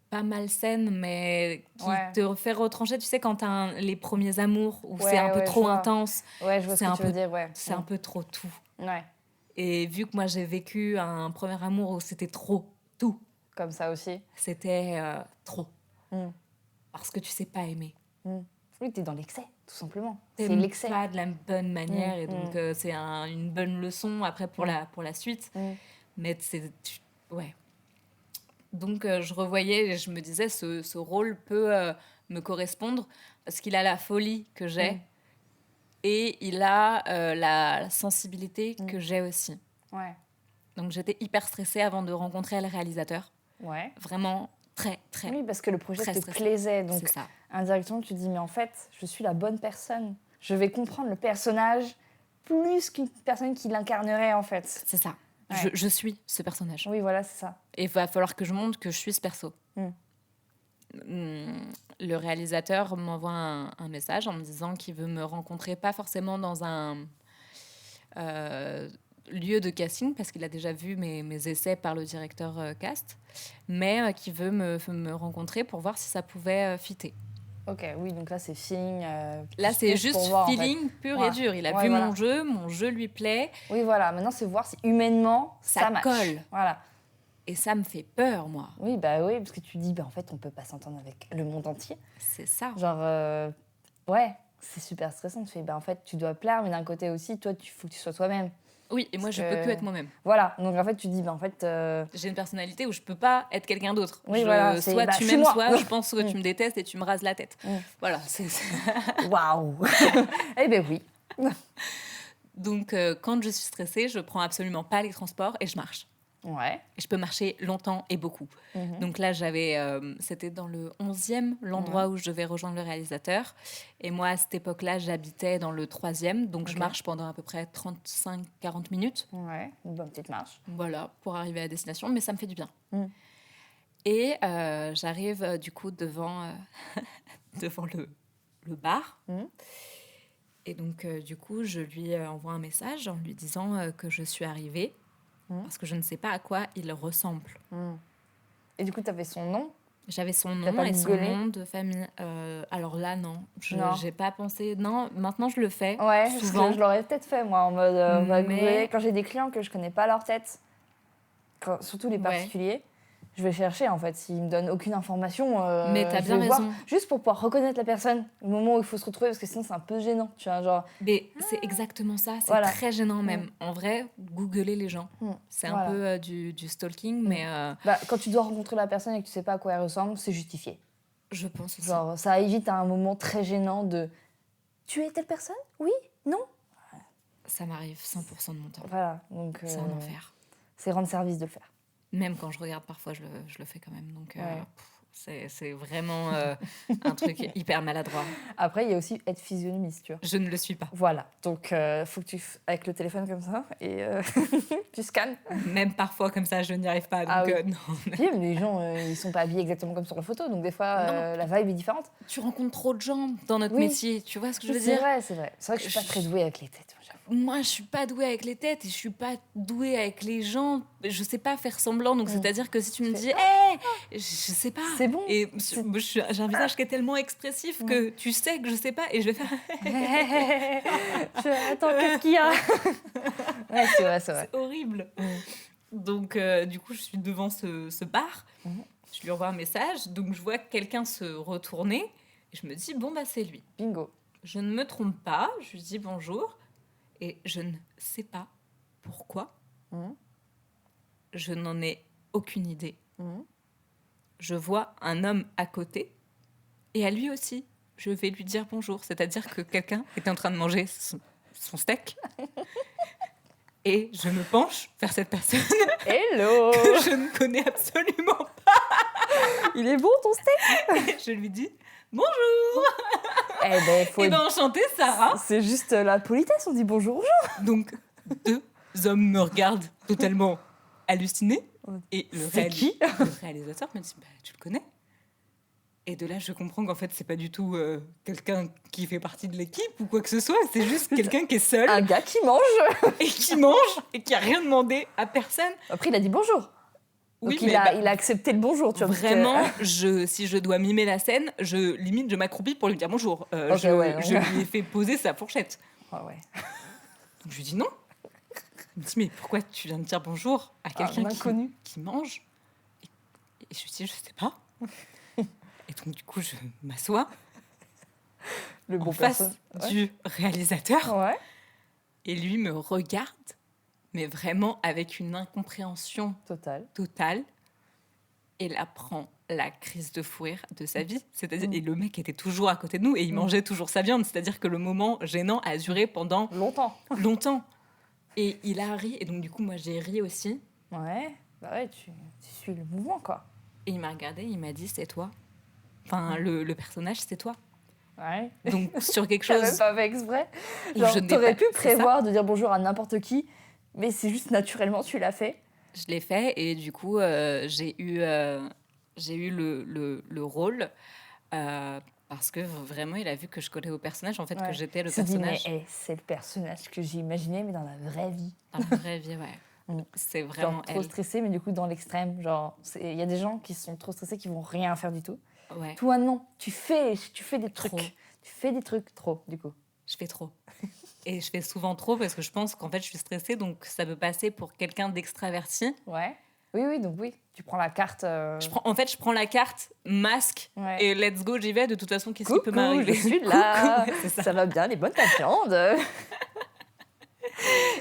pas malsaine, mais qui te fait retrancher. Tu sais, quand t'as les premiers amours, où c'est un peu trop intense. Ouais, je vois ce que tu veux dire, c'est un peu trop tout. Ouais. Et vu que moi, j'ai vécu un premier amour où c'était trop tout. Comme ça aussi. C'était trop. Parce que tu sais pas aimer. Oui, t'es dans l'excès, tout simplement. C'est l'excès. Pas de la bonne manière. Et donc, c'est une bonne leçon après pour la suite. Mais ouais. Donc, je revoyais et je me disais, ce rôle peut me correspondre parce qu'il a la folie que j'ai et il a la sensibilité que j'ai aussi. Ouais. Donc, j'étais hyper stressée avant de rencontrer le réalisateur. Ouais. Vraiment très. Oui, parce que le projet te plaisait. Donc, indirectement, tu te dis, mais en fait, je suis la bonne personne. Je vais comprendre le personnage plus qu'une personne qui l'incarnerait, en fait. C'est ça. Ouais. Je suis ce personnage. Oui, voilà, c'est ça. Et il va falloir que je montre que je suis ce perso. Le réalisateur m'envoie un message en me disant qu'il veut me rencontrer, pas forcément dans un lieu de casting, parce qu'il a déjà vu mes essais par le directeur cast, mais qui veut me rencontrer pour voir si ça pouvait fitter. Ok, oui, donc là, c'est feeling. Là, c'est juste voir, feeling pur et dur. Il a vu mon jeu lui plaît. Oui, voilà. Maintenant, c'est voir si humainement, ça match. Colle. Voilà. Et ça me fait peur, moi. Oui, parce que tu dis, en fait, on peut pas s'entendre avec le monde entier. C'est ça. Genre, ouais, c'est super stressant. Tu fais, en fait, tu dois plaire, mais d'un côté aussi, toi, il faut que tu sois toi-même. Oui, et moi, je peux que être moi-même. Voilà, donc en fait, tu dis, en fait... J'ai une personnalité où je peux pas être quelqu'un d'autre. Oui, voilà. Soit tu m'aimes, soit je pense que tu me détestes et tu me rases la tête. Voilà. Waouh. Eh bien, oui. Donc, quand je suis stressée, je prends absolument pas les transports et je marche. Ouais. Et je peux marcher longtemps et beaucoup. Donc là, c'était dans le 11e, l'endroit où je devais rejoindre le réalisateur. Et moi, à cette époque-là, j'habitais dans le 3e. Donc je marche pendant à peu près 35-40 minutes. Ouais, une bonne petite marche. Voilà, pour arriver à destination. Mais ça me fait du bien. Et j'arrive du coup devant le bar. Et donc, du coup, je lui envoie un message en lui disant que je suis arrivée. Parce que je ne sais pas à quoi il ressemble. Et du coup, tu avais son nom ? J'avais son nom et son nom de famille. Alors là, non. Je n'ai pas pensé... Non, maintenant, je le fais souvent. Je l'aurais peut-être fait, moi, en mode... Quand j'ai des clients que je ne connais pas leur tête, surtout les particuliers, je vais chercher, en fait. S'ils ne me donnent aucune information, mais tu as bien raison. Juste pour pouvoir reconnaître la personne au moment où il faut se retrouver, parce que sinon, c'est un peu gênant. Tu vois, genre... Mais c'est exactement ça. C'est très gênant, même. En vrai, googler les gens. C'est un peu du stalking, mais... quand tu dois rencontrer la personne et que tu ne sais pas à quoi elle ressemble, c'est justifié. Je pense aussi. Genre, ça évite à un moment très gênant de... Tu es telle personne ? Oui ? Non ? Ça m'arrive 100% de mon temps. Voilà, donc... c'est un enfer. C'est rendre service de le faire. Même quand je regarde, parfois, je le fais quand même. Donc, c'est vraiment un truc hyper maladroit. Après, il y a aussi être physionomiste, tu vois. Je ne le suis pas. Voilà. Donc, faut que tu... Avec le téléphone comme ça, et tu scannes. Même parfois, comme ça, je n'y arrive pas. Donc, non. Puis, les gens, ils sont pas habillés exactement comme sur la photo. Donc, des fois, la vibe est différente. Tu rencontres trop de gens dans notre métier. Tu vois ce que je veux dire ? C'est vrai. C'est vrai que je suis pas très douée avec les têtes. Moi, je suis pas douée avec les têtes et je suis pas douée avec les gens. Je sais pas faire semblant. Donc, c'est-à-dire que si tu me dis, je sais pas. C'est bon. Et j'ai un visage qui est tellement expressif que tu sais que je sais pas et je vais faire. Attends, qu'est-ce qu'il y a ? Ouais, c'est vrai. C'est horrible. Donc, du coup, je suis devant ce bar Je lui envoie un message, donc je vois quelqu'un se retourner et je me dis, bon, bah c'est lui. Bingo. Je ne me trompe pas, je lui dis bonjour et je ne sais pas pourquoi. Je n'en ai aucune idée. Je vois un homme à côté et à lui aussi, je vais lui dire bonjour. C'est-à-dire que quelqu'un était en train de manger son steak et je me penche vers cette personne Hello que je ne connais absolument pas. Il est bon ton steak? Et je lui dis bonjour. Enchantée, Sarah. C'est juste la politesse, on dit bonjour. Donc, 2 hommes me regardent totalement hallucinés. Et le réalisateur me dit, tu le connais? Et de là, je comprends qu'en fait, c'est pas du tout quelqu'un qui fait partie de l'équipe ou quoi que ce soit. C'est juste quelqu'un qui est seul. Un gars qui mange. Et qui a rien demandé à personne. Après, il a dit bonjour. Oui, donc il a accepté le bonjour, tu vois. Vraiment, si je dois mimer la scène, je m'accroupis pour lui dire bonjour. Je lui ai fait poser sa fourchette. Ouais. Donc je lui dis non. Il me dit, mais pourquoi tu viens de dire bonjour à quelqu'un qui mange? Et je lui dis, je sais pas. Et donc du coup, je m'assois en face du réalisateur. Ouais. Et lui me regarde, mais vraiment avec une incompréhension totale. Et là prend la crise de fou rire de sa vie. C'est-à-dire, et le mec était toujours à côté de nous et il mangeait toujours sa viande. C'est-à-dire que le moment gênant a duré pendant longtemps. Et il a ri. Et donc du coup, moi, j'ai ri aussi. Ouais, tu suis le mouvement, quoi. Et il m'a regardé, il m'a dit, c'est toi. Enfin, le personnage, c'est toi. Ouais. Donc, sur quelque chose... T'as même pas fait exprès. Genre, t'aurais pu prévoir de dire bonjour à n'importe qui, mais c'est juste naturellement, tu l'as fait. Je l'ai fait et du coup, j'ai eu le rôle parce que vraiment, il a vu que je collais au personnage, en fait, que j'étais le personnage. Dit, mais c'est le personnage que j'ai imaginé, mais dans la vraie vie. Dans la vraie vie, ouais. C'est vraiment genre, trop stressé, mais du coup, dans l'extrême. Genre, il y a des gens qui sont trop stressés, qui vont rien faire du tout. Ouais. Toi, non. Tu fais des trucs. Trop. Tu fais des trucs trop, du coup. Je fais trop. Et je fais souvent trop parce que je pense qu'en fait, je suis stressée, donc ça peut passer pour quelqu'un d'extraverti. Ouais. Oui, donc oui. Tu prends la carte... Je prends la carte, masque, et let's go, j'y vais. De toute façon, qu'est-ce qui peut je m'arriver? suis là. Ça va bien, les bonnes viande.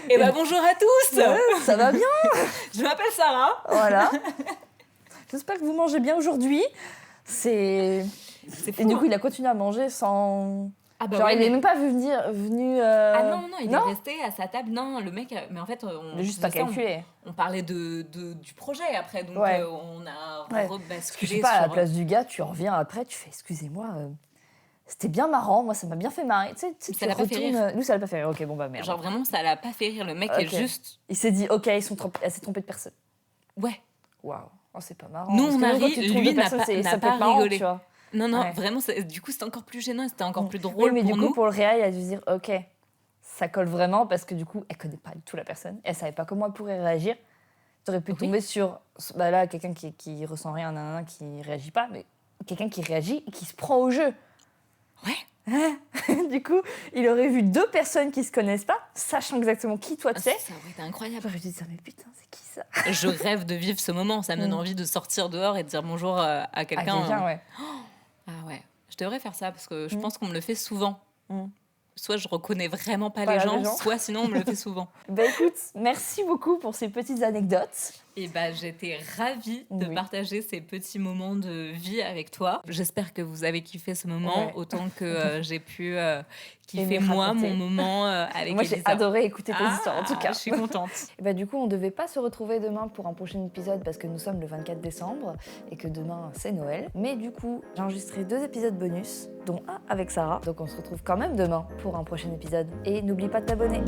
Et bonjour à tous. Ça va bien. Je m'appelle Sarah. Voilà. J'espère que vous mangez bien aujourd'hui. C'est fou, et du coup, il a continué à manger sans... il n'est même pas venu... Ah non, il est resté à sa table. Non, le mec... Mais en fait, on n'a juste pas calculé. On parlait du projet après, donc on a rebasculé. Je sais pas, à la place du gars, tu reviens après, tu fais, excusez-moi, c'était bien marrant, moi ça m'a bien fait marrer. Tu sais, ça l'a pas fait rire. Nous, ça l'a pas fait rire, ok, bon bah merde. Genre vraiment, ça l'a pas fait rire, le mec est juste... Il s'est dit, ok, elle s'est trompée de personne. Ouais. Waouh, c'est pas marrant. Nous, on arrive, lui n'a pas rigolé. Tu vois. Non, vraiment, du coup, c'était encore plus gênant, c'était encore plus drôle pour nous. Mais du coup, pour le réel, il a dû se dire, ok, ça colle vraiment, parce que du coup, elle connaît pas du tout la personne, elle savait pas comment elle pourrait réagir. T'aurais pu tomber sur, là, quelqu'un qui ressent rien, qui réagit pas, mais quelqu'un qui réagit et qui se prend au jeu. Ouais. Du coup, il aurait vu 2 personnes qui se connaissent pas, sachant exactement qui toi tu sais. Ça aurait été incroyable. J'aurais dû dire, mais putain, c'est qui ça? Je rêve de vivre ce moment, ça me donne envie de sortir dehors et de dire bonjour à quelqu'un. Ouais. Ah ouais, je devrais faire ça parce que je pense qu'on me le fait souvent. Soit je reconnais vraiment pas les gens, soit sinon on me le fait souvent. Écoute, merci beaucoup pour ces petites anecdotes. Et j'étais ravie de partager ces petits moments de vie avec toi. J'espère que vous avez kiffé ce moment autant que j'ai pu kiffer moi mon moment avec moi, Elisa. J'ai adoré écouter tes histoires en tout cas. Je suis contente. Et du coup, on devait pas se retrouver demain pour un prochain épisode parce que nous sommes le 24 décembre et que demain c'est Noël. Mais du coup, j'ai enregistré 2 épisodes bonus, dont un avec Sarah. Donc on se retrouve quand même demain pour un prochain épisode. Et n'oublie pas de t'abonner.